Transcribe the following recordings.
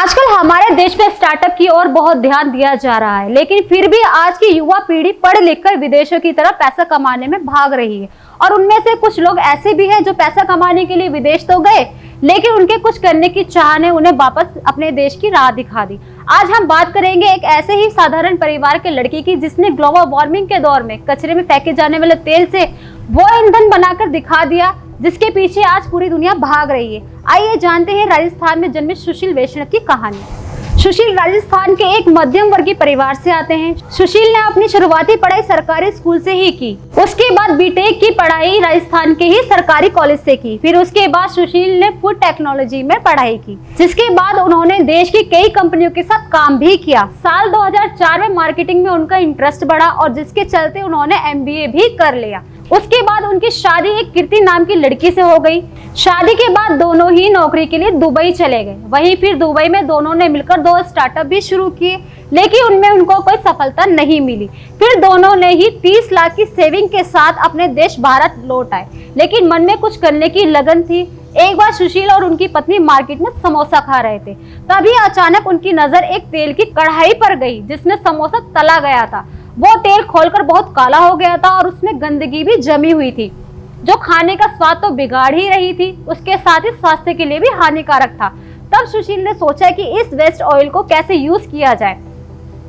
आजकल हमारे देश में स्टार्टअप की ओर बहुत ध्यान दिया जा रहा है, लेकिन फिर भी आज की युवा पीढ़ी पढ़ लिखकर विदेशों की तरफ पैसा कमाने में भाग रही है। और उनमें से कुछ लोग ऐसे भी हैं जो पैसा कमाने के लिए विदेश तो गए, लेकिन उनके कुछ करने की चाह ने उन्हें वापस अपने देश की राह दिखा दी। आज हम बात करेंगे एक ऐसे ही साधारण परिवार के लड़की की जिसने ग्लोबल वार्मिंग के दौर में कचरे में फेंके जाने वाले तेल से वो ईंधन बनाकर दिखा दिया, जिसके पीछे आज पूरी दुनिया भाग रही है। आइए जानते हैं राजस्थान में जन्मे सुशील वैष्णव की कहानी। सुशील राजस्थान के एक मध्यम वर्गीय परिवार से आते हैं। सुशील ने अपनी शुरुआती पढ़ाई सरकारी स्कूल से ही की। उसके बाद बीटेक की पढ़ाई राजस्थान के ही सरकारी कॉलेज से की। फिर उसके बाद सुशील ने फूड टेक्नोलॉजी में पढ़ाई की, जिसके बाद उन्होंने देश की कई कंपनियों के साथ काम भी किया। साल 2004 में मार्केटिंग में उनका इंटरेस्ट बढ़ा और जिसके चलते उन्होंने MBA भी कर लिया। उसके बाद उनकी शादी एक कीर्ति नाम की लड़की से हो गई। शादी के बाद दोनों ही नौकरी के लिए दुबई चले गए। वहीं फिर दुबई में दोनों ने मिलकर 2 स्टार्टअप भी शुरू किए, लेकिन उनमें उनको कोई सफलता नहीं मिली। फिर दोनों ने ही 30 लाख की सेविंग के साथ अपने देश भारत लौट आए, लेकिन मन में कुछ करने की लगन थी। एक बार सुशील और उनकी पत्नी मार्केट में समोसा खा रहे थे, तभी अचानक उनकी नजर एक तेल की कढ़ाई पर गई जिसमें समोसा तला गया था। वो तेल खोलकर बहुत काला हो गया था और उसमें गंदगी भी जमी हुई थी, जो खाने का स्वाद तो बिगाड़ ही रही थी, उसके साथ ही स्वास्थ्य के लिए भी हानिकारक था। तब सुशील ने सोचा कि इस वेस्ट ऑयल को कैसे यूज किया जाए,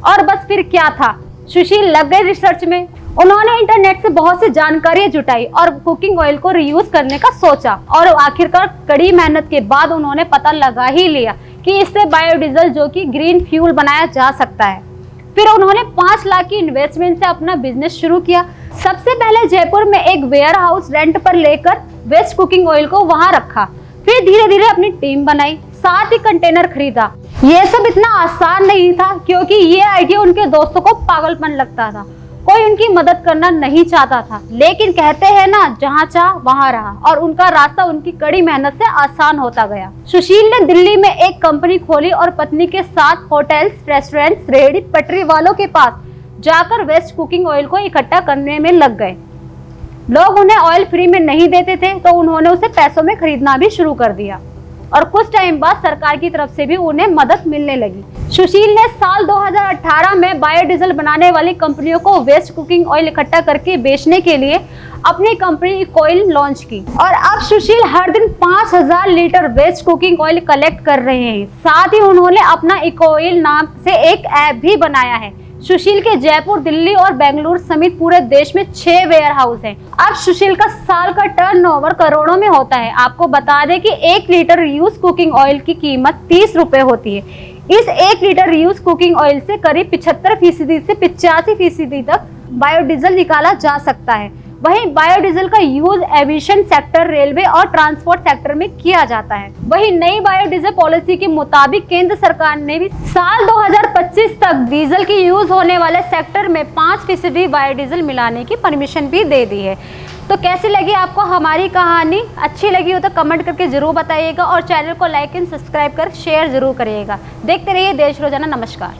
और बस फिर क्या था, सुशील लग गए रिसर्च में। उन्होंने इंटरनेट से बहुत सी जानकारियां जुटाई और कुकिंग ऑयल को रीयूज करने का सोचा, और आखिरकार कड़ी मेहनत के बाद उन्होंने पता लगा ही लिया कि इससे बायोडीजल जो कि ग्रीन फ्यूल बनाया जा सकता है। फिर उन्होंने 5 लाख की इन्वेस्टमेंट से अपना बिजनेस शुरू किया। सबसे पहले जयपुर में एक वेयर हाउस रेंट पर लेकर वेस्ट कुकिंग ऑयल को वहां रखा। फिर धीरे धीरे अपनी टीम बनाई, साथ ही कंटेनर खरीदा। ये सब इतना आसान नहीं था, क्योंकि ये आइडिया उनके दोस्तों को पागलपन लगता था। कोई उनकी मदद करना नहीं चाहता था, लेकिन कहते हैं ना, जहाँ चाह वहाँ रहा, और उनका रास्ता उनकी कड़ी मेहनत से आसान होता गया। सुशील ने दिल्ली में एक कंपनी खोली और पत्नी के साथ होटल्स, रेस्टोरेंट्स, रेहड़ी पटरी वालों के पास जाकर वेस्ट कुकिंग ऑयल को इकट्ठा करने में लग गए। लोग उन्हें ऑयल फ्री में नहीं देते थे, तो उन्होंने उसे पैसों में खरीदना भी शुरू कर दिया, और कुछ टाइम बाद सरकार की तरफ से भी उन्हें मदद मिलने लगी। सुशील ने साल 2018 में बायोडीजल बनाने वाली कंपनियों को वेस्ट कुकिंग ऑयल इकट्ठा करके बेचने के लिए अपनी कंपनी इकोइल लॉन्च की, और अब सुशील हर दिन 5000 litre waste cooking oil collect कर रहे हैं। साथ ही उन्होंने अपना इकोइल नाम से एक ऐप भी बनाया है। सुशील के जयपुर, दिल्ली और बेंगलुरु समेत पूरे देश में 6 वेयर हाउस हैं। अब सुशील का साल का टर्नओवर करोड़ों में होता है। आपको बता दें कि 1 लीटर रीयूज कुकिंग ऑयल की कीमत 30 रुपए होती है। इस 1 लीटर रीयूज कुकिंग ऑयल से करीब 75% से 85% तक बायोडीजल निकाला जा सकता है। वहीं बायोडीजल का यूज एविएशन सेक्टर, रेलवे और ट्रांसपोर्ट सेक्टर में किया जाता है। वहीं नई बायोडीजल पॉलिसी के मुताबिक केंद्र सरकार ने भी साल 2025 तक डीजल की यूज होने वाले सेक्टर में 5% बायोडीजल मिलाने की परमिशन भी दे दी है। तो कैसी लगी आपको हमारी कहानी? अच्छी लगी हो तो कमेंट करके जरूर बताइएगा, और चैनल को लाइक एंड सब्सक्राइब कर शेयर जरूर करिएगा। देखते रहिए देश रोजाना। नमस्कार।